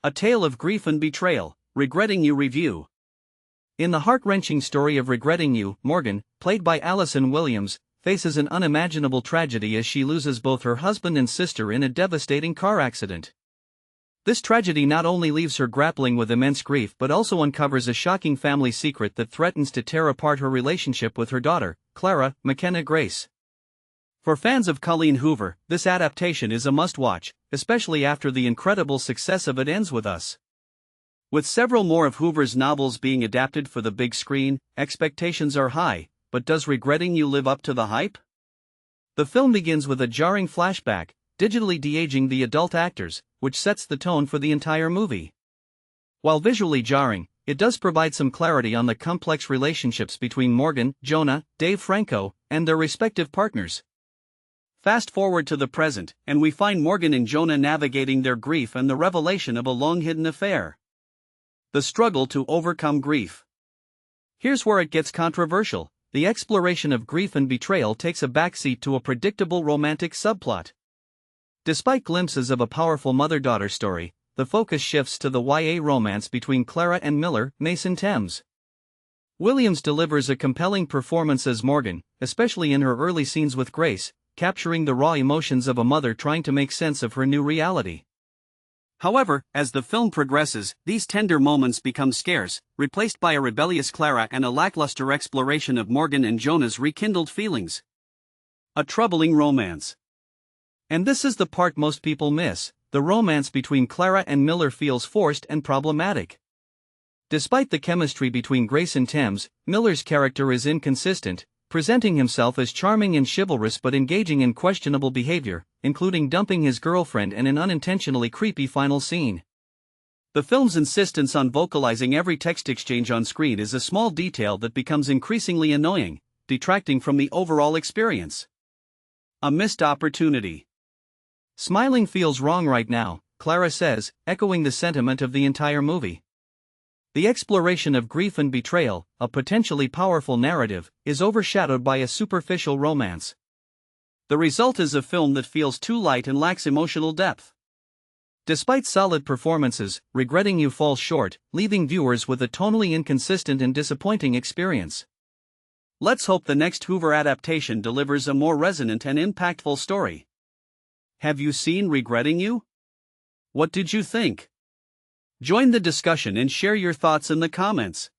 A Tale of Grief and Betrayal, Regretting You review. In the heart-wrenching story of Regretting You, Morgan, played by Allison Williams, faces an unimaginable tragedy as she loses both her husband and sister in a devastating car accident. This tragedy not only leaves her grappling with immense grief but also uncovers a shocking family secret that threatens to tear apart her relationship with her daughter, Clara, Mckenna Grace. For fans of Colleen Hoover, this adaptation is a must-watch, especially after the incredible success of It Ends With Us. With several more of Hoover's novels being adapted for the big screen, expectations are high, but does Regretting You live up to the hype? The film begins with a jarring flashback, digitally de-aging the adult actors, which sets the tone for the entire movie. While visually jarring, it does provide some clarity on the complex relationships between Morgan, Jonah, Dave Franco, and their respective partners. Fast forward to the present, and we find Morgan and Jonah navigating their grief and the revelation of a long-hidden affair. The struggle to overcome grief. Here's where it gets controversial. The exploration of grief and betrayal takes a backseat to a predictable romantic subplot. Despite glimpses of a powerful mother-daughter story, the focus shifts to the YA romance between Clara and Miller, Mason Thames. Williams delivers a compelling performance as Morgan, especially in her early scenes with Grace, capturing the raw emotions of a mother trying to make sense of her new reality. However, as the film progresses, these tender moments become scarce, replaced by a rebellious Clara and a lackluster exploration of Morgan and Jonah's rekindled feelings. A troubling romance. And this is the part most people miss: the romance between Clara and Miller feels forced and problematic. Despite the chemistry between Grace and Thames, Miller's character is inconsistent, presenting himself as charming and chivalrous but engaging in questionable behavior, including dumping his girlfriend in an unintentionally creepy final scene. The film's insistence on vocalizing every text exchange on screen is a small detail that becomes increasingly annoying, detracting from the overall experience. A missed opportunity. Smiling feels wrong right now, Clara says, echoing the sentiment of the entire movie. The exploration of grief and betrayal, a potentially powerful narrative, is overshadowed by a superficial romance. The result is a film that feels too light and lacks emotional depth. Despite solid performances, Regretting You falls short, leaving viewers with a tonally inconsistent and disappointing experience. Let's hope the next Hoover adaptation delivers a more resonant and impactful story. Have you seen Regretting You? What did you think? Join the discussion and share your thoughts in the comments.